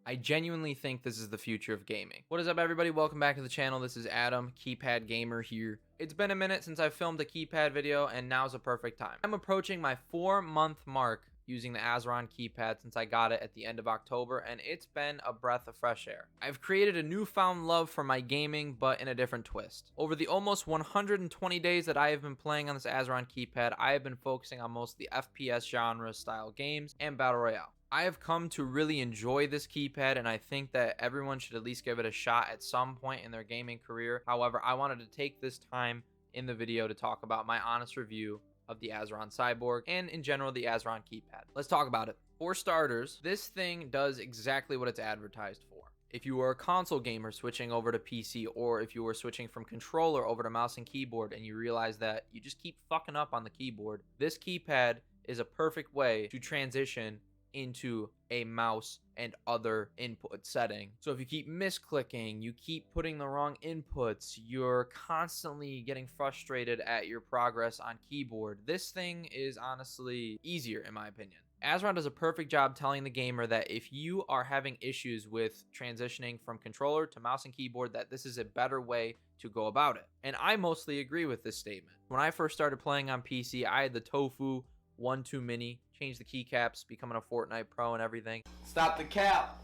I genuinely think this is the future of gaming. What is up, everybody? Welcome back to the channel. This is Adam, Keypad Gamer here. It's been a minute since I filmed a keypad video, and now's a perfect time. I'm approaching my 4-month mark using the AZERON keypad since I got it at the end of October, and it's been a breath of fresh air. I've created a newfound love for my gaming, but in a different twist. Over the almost 120 days that I have been playing on this AZERON keypad, I have been focusing on most of the FPS genre style games and Battle Royale. I have come to really enjoy this keypad, and I think that everyone should at least give it a shot at some point in their gaming career. However, I wanted to take this time in the video to talk about my honest review of the AZERON Cyborg and in general the AZERON keypad. Let's talk about it. For starters, this thing does exactly what it's advertised for. If you are a console gamer switching over to PC, or if you were switching from controller over to mouse and keyboard and you realize that you just keep fucking up on the keyboard, this keypad is a perfect way to transition into a mouse and other input setting. So if you keep misclicking, you keep putting the wrong inputs, you're constantly getting frustrated at your progress on keyboard, this thing is honestly easier in my opinion. AZERON does a perfect job telling the gamer that if you are having issues with transitioning from controller to mouse and keyboard, that this is a better way to go about it. And I mostly agree with this statement. When I first started playing on PC, I had the Tofu 1-2 mini, changed the keycaps, becoming a Fortnite pro and everything. Stop the cap.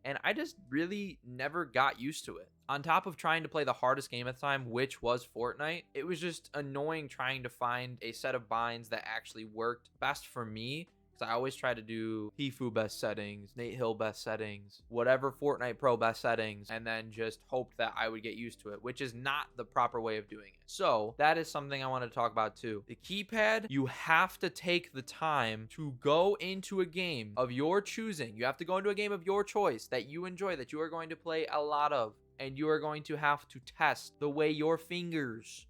And I just really never got used to it. On top of trying to play the hardest game at the time, which was Fortnite, it was just annoying trying to find a set of binds that actually worked best for me. Because I always try to do Hifu best settings, Nate Hill best settings, whatever Fortnite Pro best settings, and then just hoped that I would get used to it, which is not the proper way of doing it. So that is something I wanted to talk about too. The keypad, you have to take the time to go into a game of your choosing. You have to go into a game of your choice that you enjoy, that you are going to play a lot of. And you are going to have to test the way your fingies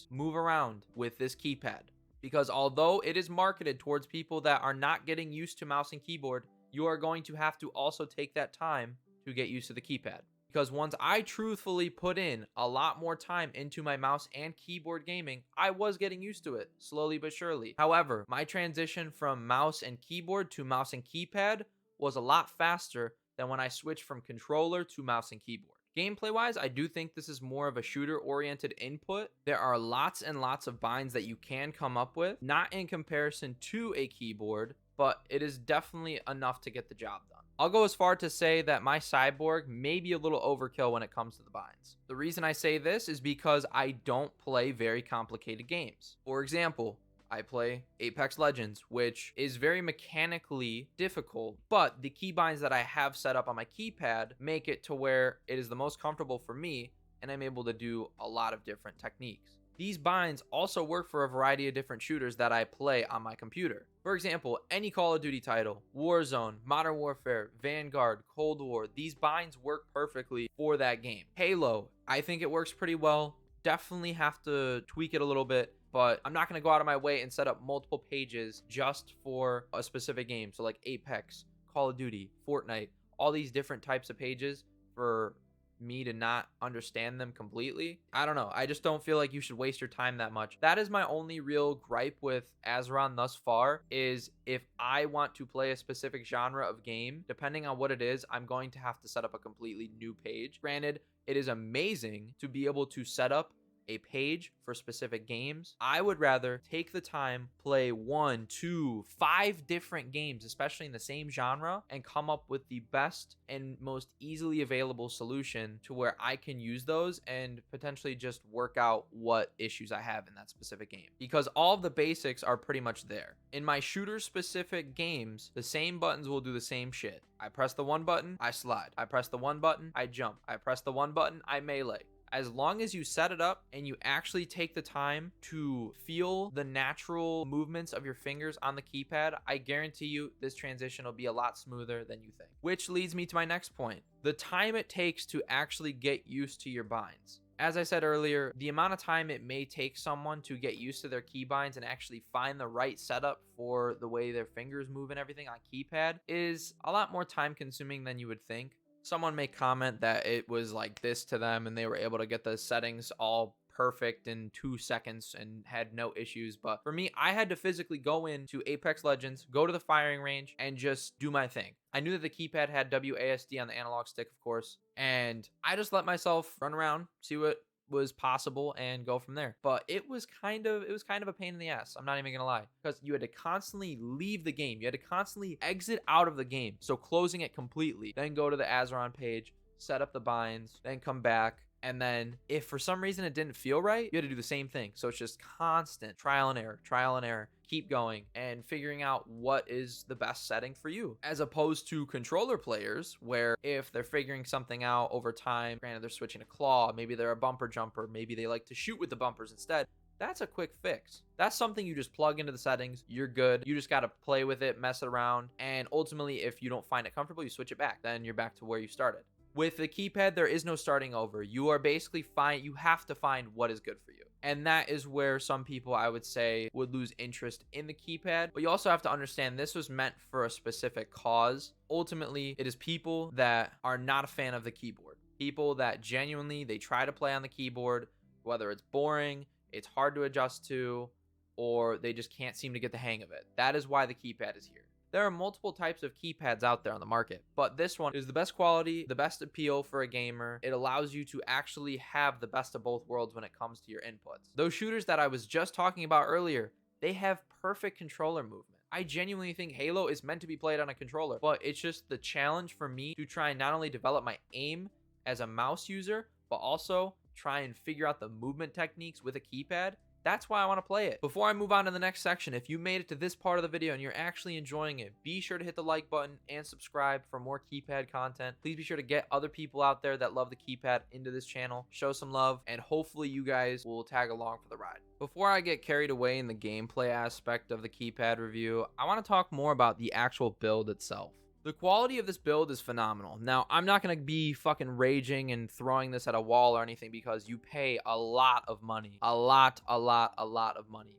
move around with this keypad. Because although it is marketed towards people that are not getting used to mouse and keyboard, you are going to have to also take that time to get used to the keypad. Because once I truthfully put in a lot more time into my mouse and keyboard gaming, I was getting used to it, slowly but surely. However, my transition from mouse and keyboard to mouse and keypad was a lot faster than when I switched from controller to mouse and keyboard. Gameplay wise, I do think this is more of a shooter oriented input. There are lots and lots of binds that you can come up with, not in comparison to a keyboard, but it is definitely enough to get the job done. I'll go as far to say that my Cyborg may be a little overkill when it comes to the binds. The reason I say this is because I don't play very complicated games. For example, I play Apex Legends, which is very mechanically difficult, but the keybinds that I have set up on my keypad make it to where it is the most comfortable for me, and I'm able to do a lot of different techniques. These binds also work for a variety of different shooters that I play on my computer. For example, any Call of Duty title, Warzone, Modern Warfare, Vanguard, Cold War, these binds work perfectly for that game. Halo, I think it works pretty well. Definitely have to tweak it a little bit, but I'm not going to go out of my way and set up multiple pages just for a specific game. So like Apex, Call of Duty, Fortnite, all these different types of pages for me to not understand them completely. I don't know. I just don't feel like you should waste your time that much. That is my only real gripe with AZERON thus far, is if I want to play a specific genre of game, depending on what it is, I'm going to have to set up a completely new page. Granted, it is amazing to be able to set up a page for specific games. I would rather take the time, play 1, 2, 5 different games, especially in the same genre, and come up with the best and most easily available solution to where I can use those and potentially just work out what issues I have in that specific game. Because all of the basics are pretty much there. In my shooter specific games, the same buttons will do the same shit. I press the one button, I slide. I press the one button, I jump. I press the one button, I melee. As long as you set it up and you actually take the time to feel the natural movements of your fingers on the keypad, I guarantee you this transition will be a lot smoother than you think. Which leads me to my next point, the time it takes to actually get used to your binds. As I said earlier, the amount of time it may take someone to get used to their keybinds and actually find the right setup for the way their fingers move and everything on keypad is a lot more time consuming than you would think. Someone may comment that it was like this to them and they were able to get the settings all perfect in 2 seconds and had no issues. But for me, I had to physically go into Apex Legends, go to the firing range, and just do my thing. I knew that the keypad had WASD on the analog stick, of course, and I just let myself run around, see what was possible, and go from there. But it was kind of a pain in the ass. I'm not even gonna lie, because you had to constantly leave the game. You had to constantly exit out of the game. So closing it completely, then go to the AZERON page, set up the binds, then come back. And then if for some reason it didn't feel right, you had to do the same thing. So it's just constant trial and error, keep going and figuring out what is the best setting for you, as opposed to controller players where if they're figuring something out over time, granted they're switching a claw, maybe they're a bumper jumper, maybe they like to shoot with the bumpers instead. That's a quick fix. That's something you just plug into the settings. You're good. You just got to play with it, mess it around. And ultimately, if you don't find it comfortable, you switch it back. Then you're back to where you started. With the keypad, there is no starting over. You are basically fine. You have to find what is good for you. And that is where some people, I would say, would lose interest in the keypad. But you also have to understand this was meant for a specific cause. Ultimately, it is people that are not a fan of the keyboard. People that genuinely, they try to play on the keyboard, whether it's boring, it's hard to adjust to, or they just can't seem to get the hang of it. That is why the keypad is here. There are multiple types of keypads out there on the market, but this one is the best quality, the best appeal for a gamer. It allows you to actually have the best of both worlds when it comes to your inputs. Those shooters that I was just talking about earlier, they have perfect controller movement. I genuinely think Halo is meant to be played on a controller, but it's just the challenge for me to try and not only develop my aim as a mouse user, but also try and figure out the movement techniques with a keypad. That's why I want to play it. Before I move on to the next section, if you made it to this part of the video and you're actually enjoying it, be sure to hit the like button and subscribe for more keypad content. Please be sure to get other people out there that love the keypad into this channel. Show some love, and hopefully you guys will tag along for the ride. Before I get carried away in the gameplay aspect of the keypad review, I want to talk more about the actual build itself. The quality of this build is phenomenal. Now, I'm not going to be fucking raging and throwing this at a wall or anything because you pay a lot of money. A lot of money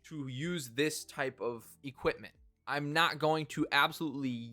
to use this type of equipment. I'm not going to absolutely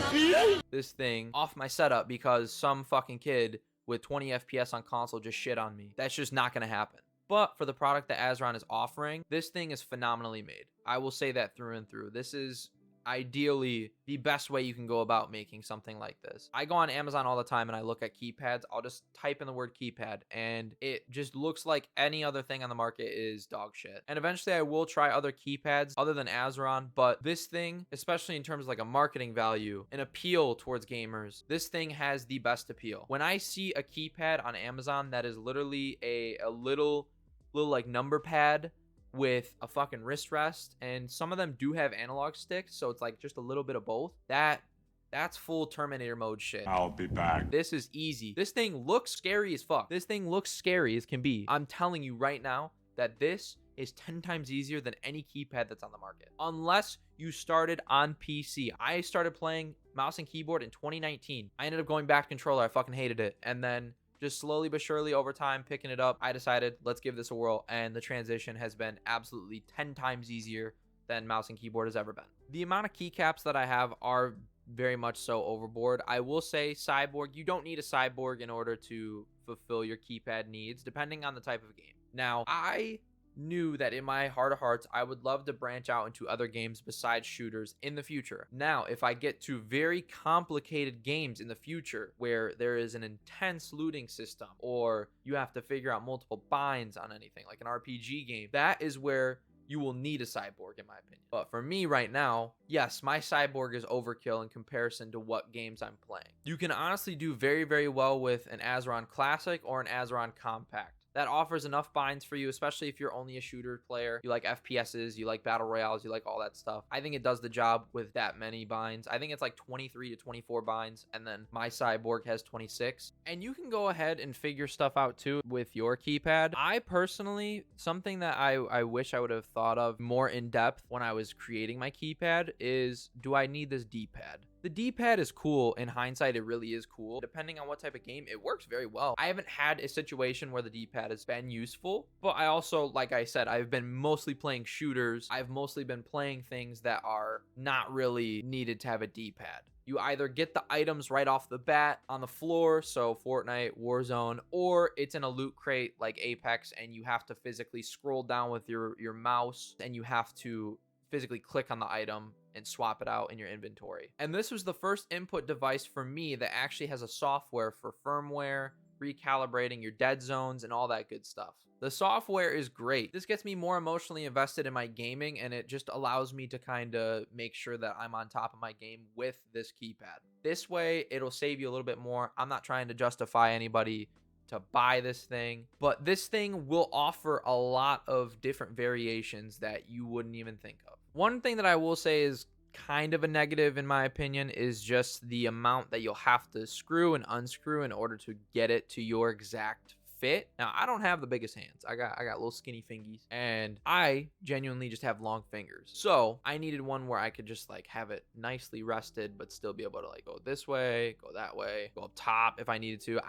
this thing off my setup because some fucking kid with 20 FPS on console just shit on me. That's just not going to happen. But for the product that AZERON is offering, this thing is phenomenally made. I will say that through and through. This is ideally the best way you can go about making something like this. I go on Amazon all the time and I look at keypads. I'll just type in the word keypad and it just looks like any other thing on the market is dog shit. And eventually I will try other keypads other than AZERON, but this thing, especially in terms of like a marketing value, an appeal towards gamers, this thing has the best appeal. When I see a keypad on Amazon that is literally a little like number pad with a fucking wrist rest, and some of them do have analog sticks, so it's like just a little bit of both. That's full Terminator mode shit. I'll be back. This is easy. This thing looks scary as fuck. This thing looks scary as can be. I'm telling you right now that this is 10 times easier than any keypad that's on the market. Unless you started on PC. I started playing mouse and keyboard in 2019. I ended up going back to controller. I fucking hated it. And then just slowly but surely over time picking it up, I decided let's give this a whirl, and the transition has been absolutely 10 times easier than mouse and keyboard has ever been. The amount of keycaps that I have are very much so overboard. I will say Cyborg, you don't need a Cyborg in order to fulfill your keypad needs depending on the type of game. Now, I knew that in my heart of hearts, I would love to branch out into other games besides shooters in the future. Now, if I get to very complicated games in the future where there is an intense looting system or you have to figure out multiple binds on anything like an RPG game, that is where you will need a Cyborg in my opinion. But for me right now, yes, my Cyborg is overkill in comparison to what games I'm playing. You can honestly do very, very well with an AZERON Classic or an AZERON Compact. That offers enough binds for you, especially if you're only a shooter player. You like FPSs, you like battle royales, you like all that stuff. I think it does the job with that many binds. I think it's like 23 to 24 binds, and then my Cyborg has 26. And you can go ahead and figure stuff out too with your keypad. I personally, something that I wish I would have thought of more in depth when I was creating my keypad is, do I need this D-pad? The D-pad is cool. In hindsight, it really is cool. Depending on what type of game, it works very well. I haven't had a situation where the D-pad has been useful, but I also, like I said, I've been mostly playing shooters. I've mostly been playing things that are not really needed to have a D-pad. You either get the items right off the bat on the floor, so Fortnite, Warzone, or it's in a loot crate like Apex, and you have to physically scroll down with your mouse, and you have to physically click on the item and swap it out in your inventory. And this was the first input device for me that actually has a software for firmware, recalibrating your dead zones, and all that good stuff. The software is great. This gets me more emotionally invested in my gaming, and it just allows me to kind of make sure that I'm on top of my game with this keypad. This way, it'll save you a little bit more. I'm not trying to justify anybody to buy this thing, but this thing will offer a lot of different variations that you wouldn't even think of. One thing that I will say is kind of a negative in my opinion is just the amount that you'll have to screw and unscrew in order to get it to your exact fit. Now, I don't have the biggest hands. I got little skinny fingies, and I genuinely just have long fingers. So I needed one where I could just like have it nicely rested, but still be able to like go this way, go that way, go up top if I needed to.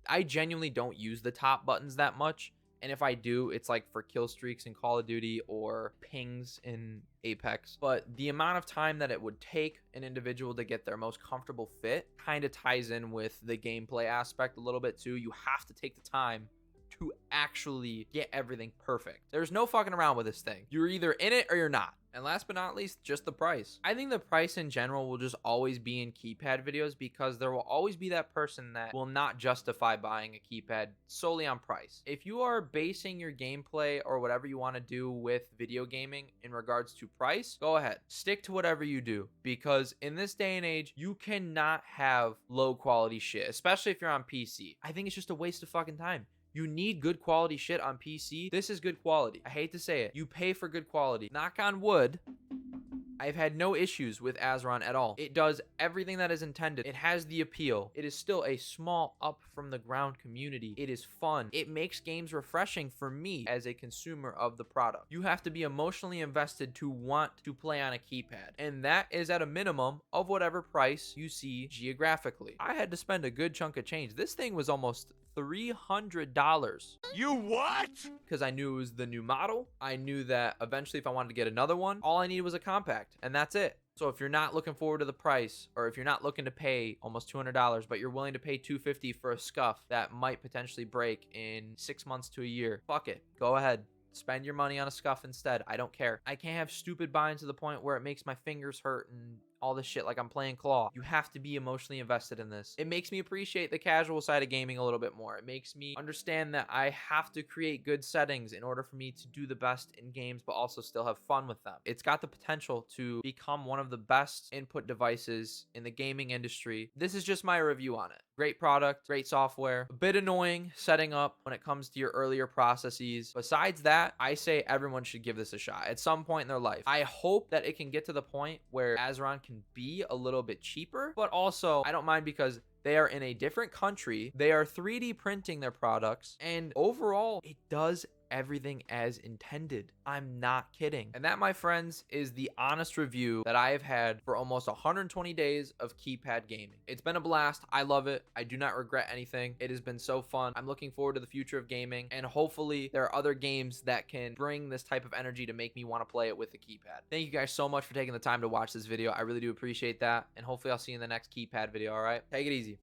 I genuinely don't use the top buttons that much. And if I do, it's like for kill streaks in Call of Duty or pings in Apex. But the amount of time that it would take an individual to get their most comfortable fit kind of ties in with the gameplay aspect a little bit too. You have to take the time to actually get everything perfect. There's no fucking around with this thing. You're either in it or you're not. And last but not least, just the price. I think the price in general will just always be in keypad videos because there will always be that person that will not justify buying a keypad solely on price. If you are basing your gameplay or whatever you want to do with video gaming in regards to price, go ahead. Stick to whatever you do, because in this day and age, you cannot have low quality shit, especially if you're on PC. I think it's just a waste of fucking time. You need good quality shit on PC. This is good quality. I hate to say it. You pay for good quality. Knock on wood, I've had no issues with AZERON at all. It does everything that is intended. It has the appeal. It is still a small up from the ground community. It is fun. It makes games refreshing for me as a consumer of the product. You have to be emotionally invested to want to play on a keypad, and that is at a minimum of whatever price you see geographically. I had to spend a good chunk of change. This thing was almost $300. You what? Because I knew it was the new model. I knew that eventually if I wanted to get another one, all I needed was a compact, and that's it. So if you're not looking forward to the price, or if you're not looking to pay almost $200, but you're willing to pay $250 for a scuff that might potentially break in 6 months to a year, fuck it. Go ahead. Spend your money on a scuff instead. I don't care. I can't have stupid buying to the point where it makes my fingers hurt and all this shit like I'm playing claw. You have to be emotionally invested in this. It makes me appreciate the casual side of gaming a little bit more. It makes me understand that I have to create good settings in order for me to do the best in games, but also still have fun with them. It's got the potential to become one of the best input devices in the gaming industry. This is just my review on it. Great product, great software, a bit annoying setting up when it comes to your earlier processes. Besides that, I say everyone should give this a shot at some point in their life. I hope that it can get to the point where AZERON can be a little bit cheaper, but also I don't mind because they are in a different country. They are 3D printing their products, and overall, it does everything as intended. I'm not kidding. And that, my friends, is the honest review that I have had for almost 120 days of keypad gaming. It's been a blast. I love it. I do not regret anything. It has been so fun. I'm looking forward to the future of gaming, and hopefully there are other games that can bring this type of energy to make me want to play it with the keypad. Thank you guys so much for taking the time to watch this video. I really do appreciate that, and hopefully I'll see you in the next keypad video. All right, take it easy.